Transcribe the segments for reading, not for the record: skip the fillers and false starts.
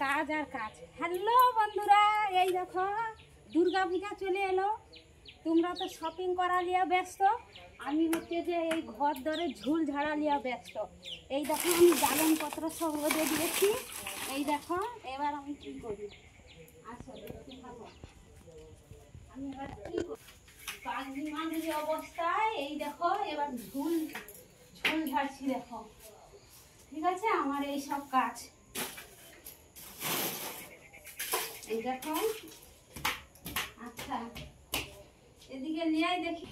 কাজ আর কাজ। হ্যালো বন্ধুরা, এই দেখো দুর্গা পূজা চলে এলো। তোমরা তো শপিং করা লিয়া ব্যস্ত, আমি হচ্ছে যে এই ঘর ধরে ঝুল ঝাড়া লিয়া ব্যস্ত। এই দেখো আমি জ্বালনপত্র সব রোদে দিয়েছি। এই দেখো এবার আমি কী করি, আচ্ছা দেখতে থাকো। আমি এবার কী করি, পাগলি মাগলি অবস্থায় এই দেখো এবার ঝুল ঝাড়ছি। দেখো ঠিক আছে, আমার এই সব কাজ। এই দেখো, আচ্ছা এদিকে নিয়ে দেখি,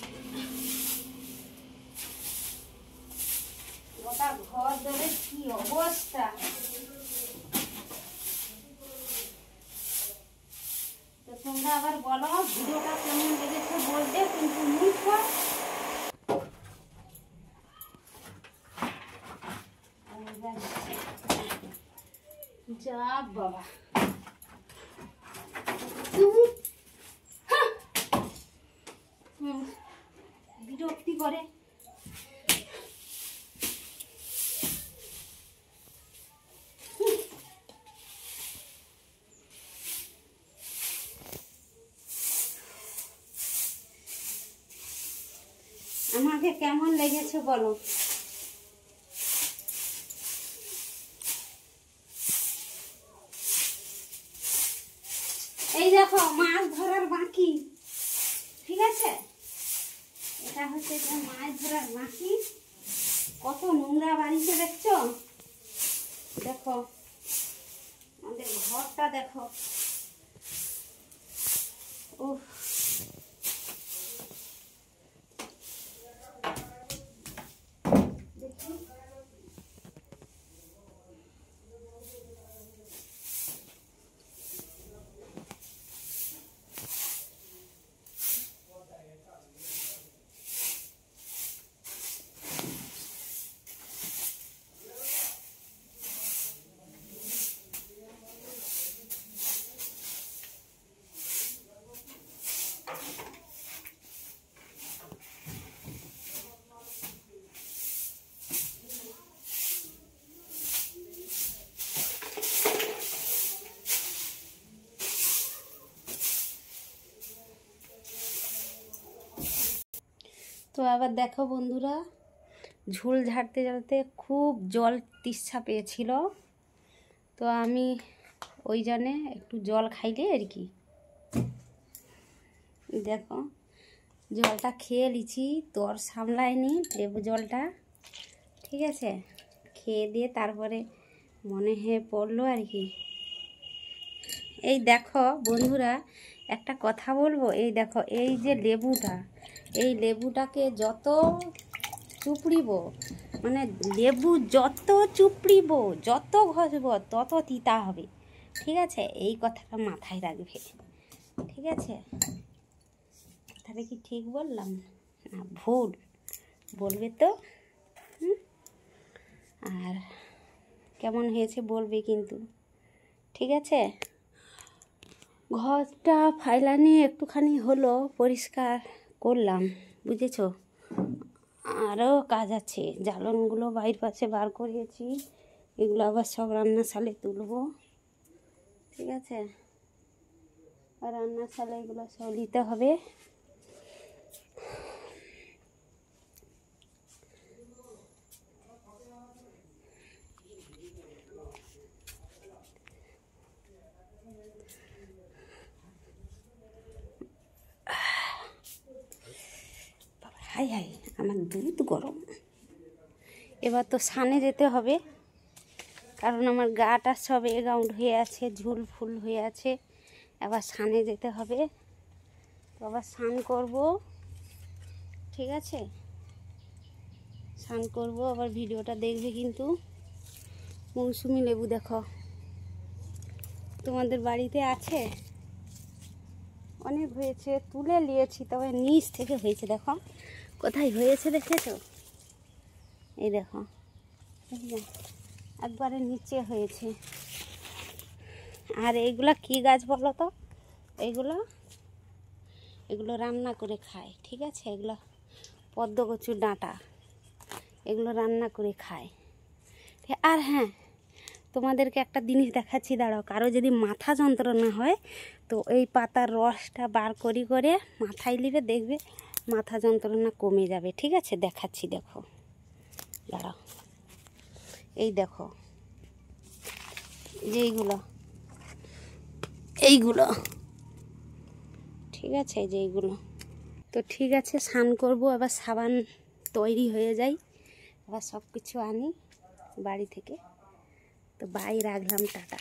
গোটা ঘর ধরে কি অবস্থা। তো তোমরা আবার বলো ভিডিওটা কেমন লেগেছে বলতে, কিন্তু মূর্খ যা বাবা বিরক্তি করে। আমাকে কেমন লেগেছে বলো। এই দেখো মাছ ধরার বাকি, ঠিক আছে, এটা হচ্ছে যে মাছ ধরার বাকি। কত নোংরা বাড়িতে দেখছো, দেখো আমাদের ঘরটা দেখো। উফ, তো আবার দেখো বন্ধুরা, ঝুল ঝাড়তে ঝাড়তে খুব জল তেষ্টা পেয়েছিল, তো আমি ওই জন্যে একটু জল খাইলে আর কি। দেখো জলটা খেয়ে নিচ্ছি, তোর সামলায়নি লেবু জলটা, ঠিক আছে, খেয়ে দিয়ে তারপরে মনে হয়ে পড়লো আর কি। এই দেখো বন্ধুরা, একটা কথা বলবো, এই দেখো এই যে লেবুটা, এই লেবুটাকে যত চুপড়িব, মানে লেবু যত চুপড়িব, যত ঘষব তত তিতা হবে, ঠিক আছে, এই কথাটা মাথায় রাখবে, ঠিক আছে। কথাটা কি ঠিক বললাম না ভুল বলবে তো? আর কেমন হয়েছে বলবে কিন্তু, ঠিক আছে। ঘরটা ফাইলানি একটুখানি হলো, পরিষ্কার করলাম, বুঝেছো, আরও কাজ আছে। জ্বালনগুলো বাইর পাশে বার করিয়েছি, এগুলো আবার সব রান্নাশালে তুলবো, ঠিক আছে, আর রান্নাশালে এগুলো সব নিতে হবে। হাই হাই, আমার দুধ গরম। এবার তো সানে যেতে হবে, কারণ আমার গাটা সব এগাউন্ড হয়ে আছে, ঝুল ফুল হয়ে আছে, এবার সানে যেতে হবে। তো আবার স্নান করব, ঠিক আছে, স্নান করব, আবার ভিডিওটা দেখবে কিন্তু। মৌসুমি লেবু দেখো, তোমাদের বাড়িতে আছে? অনেক হয়েছে, তুলে নিয়েছি, তবে নিচ থেকে হয়েছে। দেখো কোথায় হয়েছে দেখেছো, এই দেখো একবারে নিচে হয়েছে। আর এইগুলা কি গাছ বলো তো? এগুলো রান্না করে খায়, ঠিক আছে, এগুলো পদ্ম কচুর ডাঁটা, এগুলো রান্না করে খায়। আর হ্যাঁ, তোমাদেরকে একটা জিনিস দেখাচ্ছি, দাঁড়াও। কারো যদি মাথা যন্ত্রণা হয় তো এই পাতার রসটা বার করে মাথায় নিবে, দেখবে মাথা যন্ত্রণা কমে যাবে। ঠিক আছে, দেখাচ্ছি, দেখো, দাঁড়াও। এই দেখো, যে এইগুলো ঠিক আছে, যে এইগুলো। তো ঠিক আছে, স্নান করবো, আবার সাবান তৈরি হয়ে যায়, আবার সব কিছু আনি বাড়ি থেকে। তো বাই, রাখলাম, টাটা।